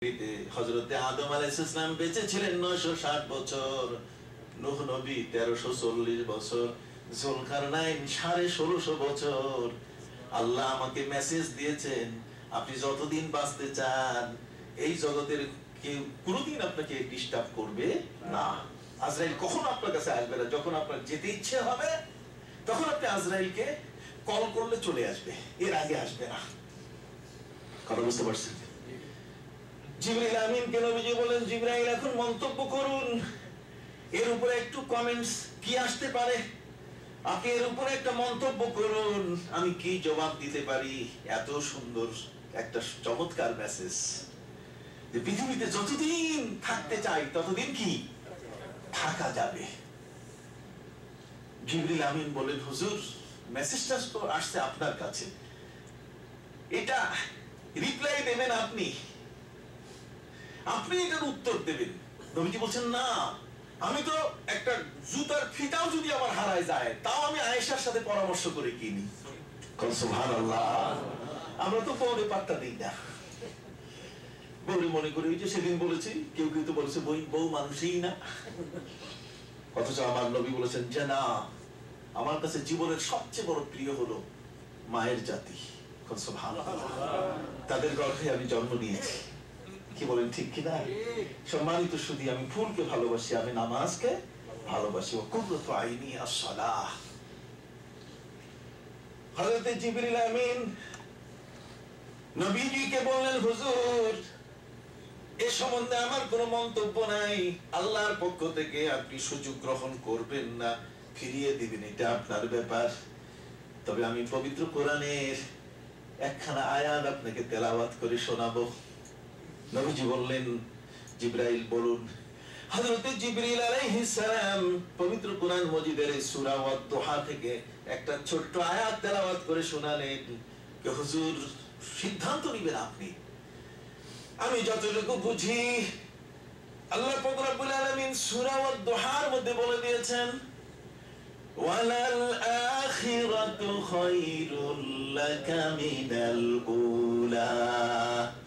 হযরতে আদম আলাইহিস সালাম বেঁচে ছিলেন 960 বছর, নূহ নবী 1340 বছর, যুলকারনাইন 1650 বছর। আল্লাহ আমাকে মেসেজ দিয়েছেন, আপনি যতদিন বাঁচতে চান এই জগতের কেউ কোনোদিন আপনাকে ডিস্টার্ব করবে না। আজরাইল কখন আপনার কাছে আসবে না, যখন আপনার যেতে ইচ্ছে হবে তখন আপনি আজরাইলকে কল করলে চলে আসবে, এর আগে আসবে না। কথা বুঝতে পারছেন? জিবরাইল আমিনকে নবীজি বলেন, জিবরাইল এখন মন্তব্য করুন, এর উপরে একটু কমেন্টস কি আসতে পারে, আপনি এর উপরে একটা মন্তব্য করুন, আমি কি জবাব দিতে পারি। এত সুন্দর একটা চমৎকার মেসেজ যে পৃথিবীতে যতদিন থাকতে চাই ততদিন কি থাকা যাবে। জিবরাইল আমিন বলেন, হুজুর মেসেজটা তো আসছে আপনার কাছে, এটা রিপ্লাই দেবেন আপনি, আপনি এটার উত্তর দেবেন। নবীজি বলছেন, না, আমি তো একটা জুতার ফিতাও যদি আমার হারায় যায় তাও আমি আয়েশার সাথে পরামর্শ করে কিনি। সুবহানাল্লাহ। আমরা তো বউরে পাত্তা দিই না, বউরে মনে করি যে সেদিন বলেছি, কেউ কেউ তো বলেছে বউ মানুষই না, অথচ আমার নবী বলেছেন যে না, আমার কাছে জীবনের সবচেয়ে বড় প্রিয় হলো মায়ের জাতি। সুবহানাল্লাহ। তাদের গর্ভে আমি জন্ম নিয়েছি, কি বলেন ঠিক কিনা? সম্মানিত সুধী, আমি ফুলকে ভালোবাসি, আমি নামাজকে ভালোবাসি। কুররাতু আইনি আস-সালাহ। হযরত জিবরিল আমিন নবীজিকে বললেন, হুজুর এ সম্বন্ধে আমার কোনো মন্তব্য নাই, আল্লাহর পক্ষ থেকে আপনি সুযোগ গ্রহণ করবেন না, ফিরিয়ে দিবেন, এটা আপনার ব্যাপার। তবে আমি পবিত্র কোরআনের একখানা আয়াত আপনাকে তেলাওয়াত করে শোনাবো। নবীজি বললেন, জিবরাইল বলুন। হযরত জিবরিল আলাইহিস সালাম পবিত্র কোরআন মজিদের সূরা ওয়াদ-দুহা থেকে একটা ছোট্ট আয়াত তেলাওয়াত করে শোনালেন। হুজুর সিদ্ধান্ত নেবেন আপনি। আমি যতটুকু বুঝি, আল্লাহ পাক রব্বুল আলামিন সূরা ওয়াদ-দুহার মধ্যে বলে দিয়েছেন, ওয়ালাল আখিরাতু খায়রুল লাকা মিনাল উলা।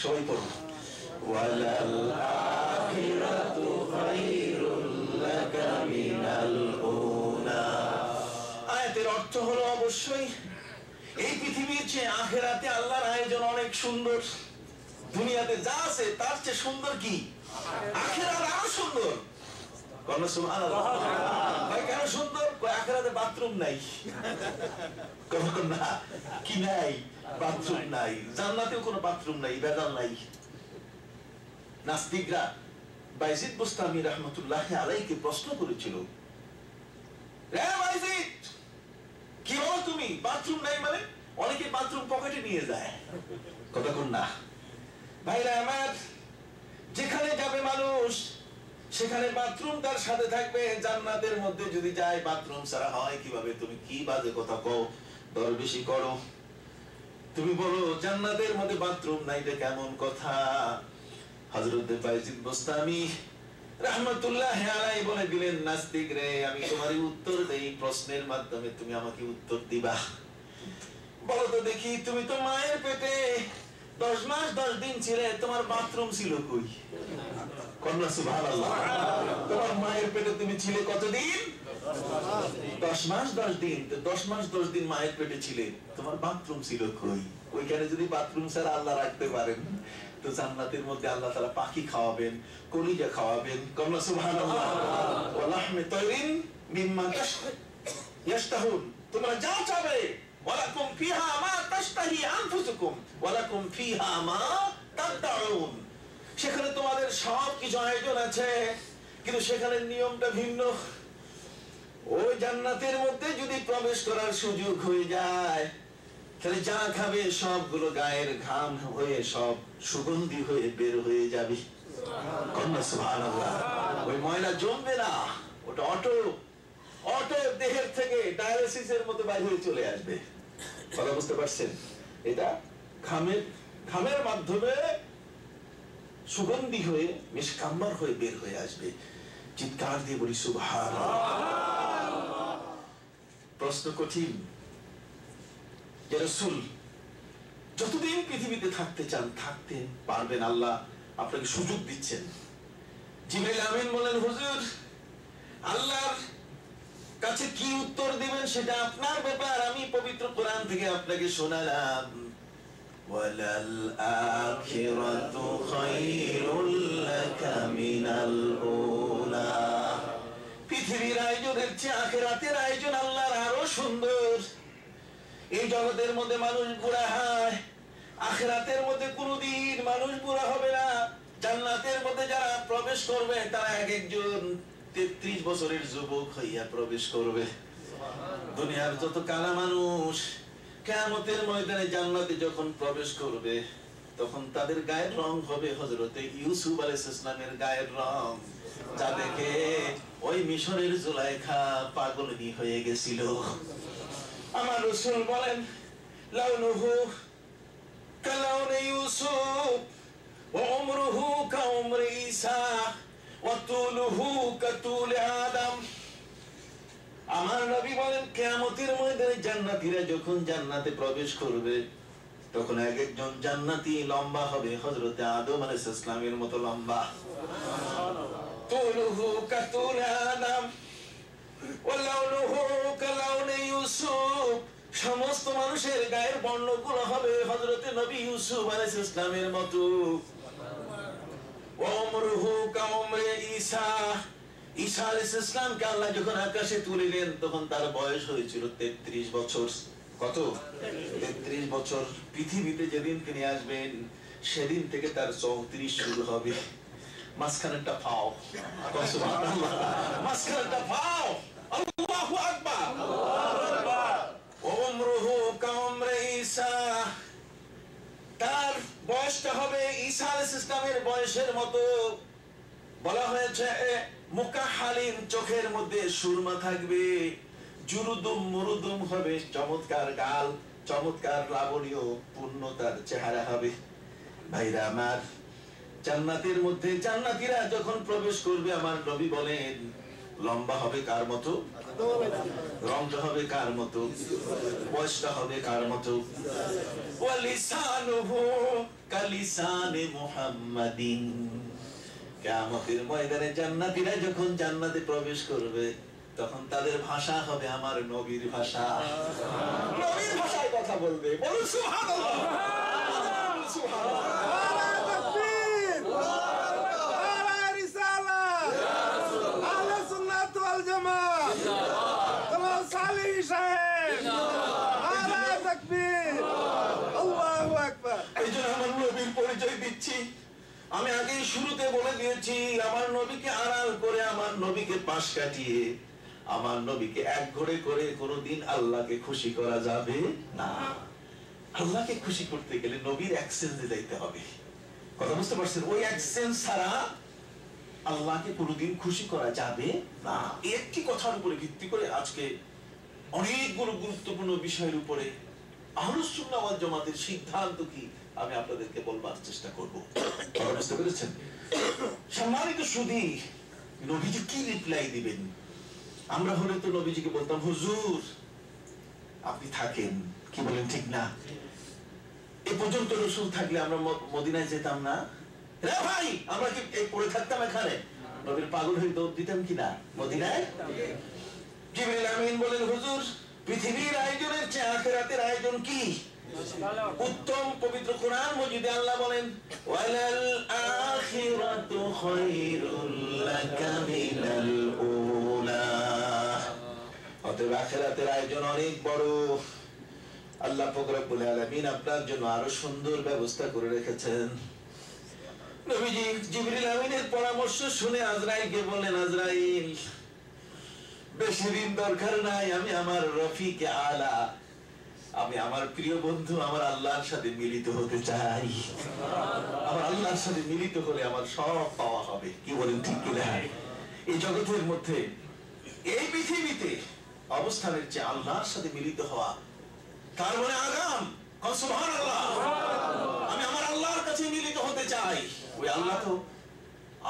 সবাই পড়ুন, ওয়ালাল আখিরাতু খায়রুল লাকা মিনাল উলা। আয়াতের অর্থ হলো অবশ্যই এই পৃথিবীর চেয়ে আখিরাতে আল্লাহর আয়োজন অনেক সুন্দর। দুনিয়াতে যা আছে তার চেয়ে সুন্দর কি আখিরাত, আরো সুন্দর। সুবহানাল্লাহ। ভাই কেন সুন্দর? আখিরাতে বাথরুম নাই, না কি নাই, বাথরুম নাই। জান্নাতেও কোনো বাথরুম নাই, ভেজাল নাই। নাস্তিকরা বাইজিদ বুস্তামি রাহমাতুল্লাহি আলাইহিকে প্রশ্ন করেছিল, রে বাইজিদ কি বলো তুমি, বাথরুম নাই মানে? অনেকে বাথরুম পকেটে নিয়ে যায়, কথা কোন না। ভাইরা আমার, যেখানে যাবে মানুষ সেখানে বাথরুম তার সাথে থাকবে। জান্নাতের মধ্যে যদি যায় বাথরুম ছাড়া হয় কিভাবে? তুমি কি বাজে কথা কও, দর বেশি করো। তুমি বলো জান্নাতের মধ্যে বাথরুম নাই, এটা কেমন কথা? হযরত বাইজিদ বুস্তামি রাহমাতুল্লাহি আলাইহি বলে দিলেন, নাস্তিক রে, আমি তোমার উত্তর দেই, প্রশ্নের মাধ্যমে তুমি আমাকে উত্তর দিবা। বলো তো দেখি, তুমি তো মায়ের পেটে 10 মাস 10 দিন ছিলে, তোমার বাথরুম ছিল কই? কন্যা সুবহানাল্লাহ। তোমার মায়ের পেটে তুমি ছিলে কতদিন? 10 মাস 10 দিন। 10 মাস 10 দিন মায়ের পেটে ছিলে, তোমার বাথরুম ছিল কই? ওইখানে যদি বাথরুম ছাড়া আল্লাহ রাখতে পারেন তো জান্নাতের মধ্যে আল্লাহ তাআলা পাখি খাওয়াবেন, কলিজা খাওয়াবেন। কন্যা সুবহানাল্লাহ। ওয়া লাহমি তায়রিন মিম্মা ইয়াশতাহুন। তোমরা যা চাবে, ওয়ালাকুম ফিহা মা তাশতাহি আনফুসুকুম ওয়ালাকুম ফিহা মা তাদউন। সেখানে তোমাদের সব কিছু আয়োজন আছে, কিন্তু সেখানে নিয়মটা ভিন্ন। ওই জান্নাতের মধ্যে যদি প্রবেশ করার সুযোগ হয়ে যায়, তাহলে যা খাবে সবগুলো গায়ের ঘাম হয়ে সব সুগন্ধি হয়ে বের হয়ে যাবে। সুবহানাল্লাহ। ওই ময়লা জমবে না, ওটা অটো দেহের থেকে ডায়ালিসিসের মতো বাইরে হয়ে চলে আসবে। কথা বুঝতে পারছেন? এটা ঘামের মাধ্যমে সুগন্ধি হয়ে মিশকাম্বার হয়ে বের হয়ে আসবে। চিৎকার দিয়ে বলি সুবহানাল্লাহ। প্রশ্ন কঠিন যে রাসূল যতদিন পৃথিবীতে থাকতে চান থাকতে পারবেন, আল্লাহ আপনাকে সুযোগ দিচ্ছেন। জিবরিল আমিন বলেন, হুজুর আল্লাহর কাছে কি উত্তর দিবেন সেটা আপনার ব্যাপার, আমি পবিত্র কোরআন থেকে আপনাকে শোনালাম। ওয়ালাল আখিরাতু খায়রুল লাকা মিনাল উলা। পৃথিবীর আয়োজনের চেয়ে আখিরাতের আয়োজন আল্লাহর আরো সুন্দর। এই জগতের মধ্যে মানুষ বুড়া হয়, আখিরাতের মধ্যে কোনদিন মানুষ বুড়া হবে না। জান্নাতের মধ্যে যারা প্রবেশ করবে তারা এক একজন 33 বছরের যুবক হইয়া প্রবেশ করবে। দুনিয়ার যত কালা মানুষ কিয়ামতের ময়দানে জান্নাতে যখন প্রবেশ করবে তখন তাদের গায়ের রং হবে হযরতে ইউসুফ আলাইহিস সালামের গায়ের রং, যা দেখে ওই মিশরের জুলাইখা পাগলনি হয়ে গেছিল। আমার রাসূল বলেন, লাউনুহু কালাউনি ইউসুফ ওয়া উমরুহু কাউমরি ঈসা ওয়া তুলুহু কাতুল আদম। আমার নবী বলেন, কিয়ামতের ময়দানে জান্নাতীরা যখন জান্নাতে প্রবেশ করবে তখন এক একজন জান্নাতি লম্বা হবে হযরতে আদম আলাইহিস সালামের মতো লম্বা। তুলুহু কাতুল আদম ওয়া লাউনুহু কালাউনি ইউসুফ। সমস্ত মানুষের গায়ের বর্ণগুলো হবে হযরতে নবী ইউসুফ আলাইহিস সালামের মতো। ওয়া উমরুহু কাউমরি ঈসা। ঈসা আলাইহিস সালামকে আল্লাহ যখন আকাশে তুলিলেন তখন তার বয়স হয়েছিল 33 বছর। কত? 33 বছর। পৃথিবীতে যেদিন তিনি আসবেন সেদিন থেকে তার 34 শুরু হবে। মাঝখানেরটা পাও, সুবহানাল্লাহ, মাঝখানেরটা পাও। আল্লাহু আকবার, আল্লাহু আকবার। উমরুহু কাউমরি ঈসা। তার বয়সটা হবে ঈসা আলাইহিস সালামের বয়সের মতো। বলা হয়েছে মুকাহালিন, চোখের মধ্যে সুরমা থাকবে, জুরুদুম মুরুদুম হবে, চমৎকার গাল, চমৎকার লাবণীয় পূর্ণ তার চেহারা হবে। ভাইরা আমার, জান্নাতের মধ্যে জান্নাতীরা যখন প্রবেশ করবে আমার নবী বলেন লম্বা হবে কার মতো, রংটা হবে কার মতো, বয়সটা হবে কার মতো। ওয়া লিসানুহু কালিসানি মুহাম্মাদিন। কিয়ামতের ময়দানে জান্নাতীরা যখন জান্নাতে প্রবেশ করবে তখন তাদের ভাষা হবে আমার নবীর ভাষা। নবীর ভাষায় কথা বলবে। বলুন সুবহানাল্লাহ, সুবহানাল্লাহ। তাকবীর, নারায়ে রিসালাত, আহলে সুন্নাত ওয়াল জামাত, তোমার সালেহ সাহেব, নারায়ে তাকবীর, আল্লাহু আকবার। এইজন্য আমার নবীর পরিচয় দিচ্ছি। আমি আগে শুরুতে বলে দিয়েছি, আমার নবীকে আড়াল করে, আমার নবীকে পাশ কাটিয়ে, আমার নবীকে এক ঘরে করে কোনদিন আল্লাহকে খুশি করা যাবে না। আল্লাহকে খুশি করতে গেলে নবীর অ্যাকসেন্সে যাইতে হবে। কথা বুঝতে পারছেন? ওই অ্যাকসেন্স ছাড়া আল্লাহকে কোনদিন খুশি করা যাবে না। এই একটি কথার উপরে ভিত্তি করে আজকে অনেকগুলো গুরুত্বপূর্ণ বিষয়ের উপরে আহলুস সুন্নাহ ওয়াল জামাতের সিদ্ধান্ত কি আমি আপনাদেরকে বলবার চেষ্টা করব। বুঝতে পেরেছেন? সম্মানিত সুধী, নবীজি কি রিপ্লাই দিবেন? আমরা হলে তো নবীজিকে বলতাম, হুজুর আপনি থাকেন, কি বলেন ঠিক না? এ পর্যন্ত রাসূল থাকলে আমরা মদিনায় যেতাম না? রে ভাই, আমরা কি পড়ে থাকতাম এখানে? নবীর পাগল হয়ে দৌড় দিতাম কিনা মদিনায়? জিবরিল আমিন বলেন, হুজুর পৃথিবীর আয়োজনের চেয়ে আখিরাতের আয়োজন কি উত্তম। পবিত্র কোরআন মজিদে আল্লাহ বলেন, ওয়ালাল আখিরাতু খায়রুল লাকা মিনাল উলা। অতএব আখিরাতের আয়োজন অনেক বড়। আল্লাহ পাক রব্বুল আলামিন আপনার জন্য আরো সুন্দর ব্যবস্থা করে রেখেছেন। নবীজি জিবরিল আমিনের পরামর্শ শুনে আজরাইলকে বললেন, আজরাইল বেশি দিন দরকার নাই, আমি আমার রফিকে আলা, আমি আমার প্রিয় বন্ধু আমার আল্লাহর সাথে মিলিত হতে চাই। আমার আল্লাহর সাথে মিলিত হলে আমার সব পাওয়া হবে। কি বলেন ঠিক কিনা? এই জগতের মধ্যে, এই পৃথিবীতে অবস্থানের চেয়ে আল্লাহর সাথে মিলিত হওয়া তার মানে আগাম। সুবহানাল্লাহ, আমি আমার আল্লাহর কাছে মিলিত হতে চাই। ওই আল্লাহ তো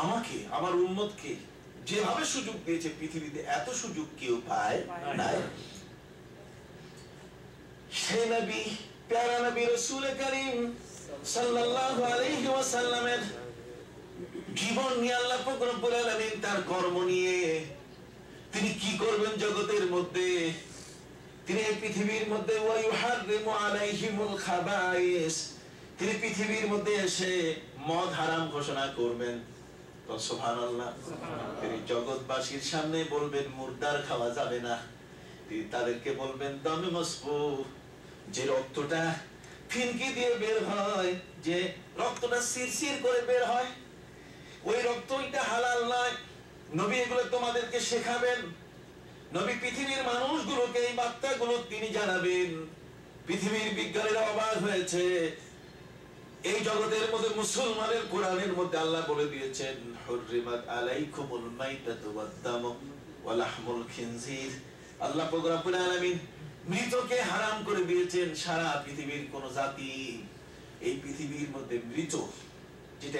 আমাকে, আমার উম্মতকে যেভাবে সুযোগ দিয়েছে, পৃথিবীতে এত সুযোগ কেউ পায় নাই। সেই নবী, প্যারা নবী রাসূল করিম সাল্লাল্লাহু আলাইহি ওয়াসাল্লামের জীবন নিয়ে আল্লাহ পাক রব্বুল আলামিন তার কর্ম নিয়ে তিনি কি করবেন জগতের মধ্যে, তিনি এই পৃথিবীর মধ্যে ওয়ায়ুহাররিমু আলাইহিমুল খাবাইস, তিনি পৃথিবীর মধ্যে এসে মদ হারাম ঘোষণা করবেন। সুবহানাল্লাহ। তিনি জগৎবাসীর সামনে বলবেন মুর্দার খাওয়া যাবে না, তিনি তাদেরকে বলবেন দমে মসফুহ, যে রক্তটা ফিনকি দিয়ে বের হয়, যে রক্তটা শিরশির করে বের হয়, ওই রক্ত এটা হালাল নয়। নবী এগুলো তোমাদেরকে শেখাবেন, নবী পৃথিবীর মানুষগুলোকে এই বার্তাগুলো তিনি জানাবেন। পৃথিবীর বিজ্ঞানীরা অবাক হয়েছে, এই জগতের মধ্যে মুসলমানের কোরআনের মধ্যে আল্লাহ বলে দিয়েছেন হুররিমাত আলাইকুমুল মাইতাতু ওয়াদ-দামু ওয়া লাহমুল খিনজির। আল্লাহ পাক রব্বুল আলামিন মৃতকে হারাম করে দিয়েছেন। সারা পৃথিবীর কোন জাতি এই পৃথিবীর মধ্যে মৃত, যেটা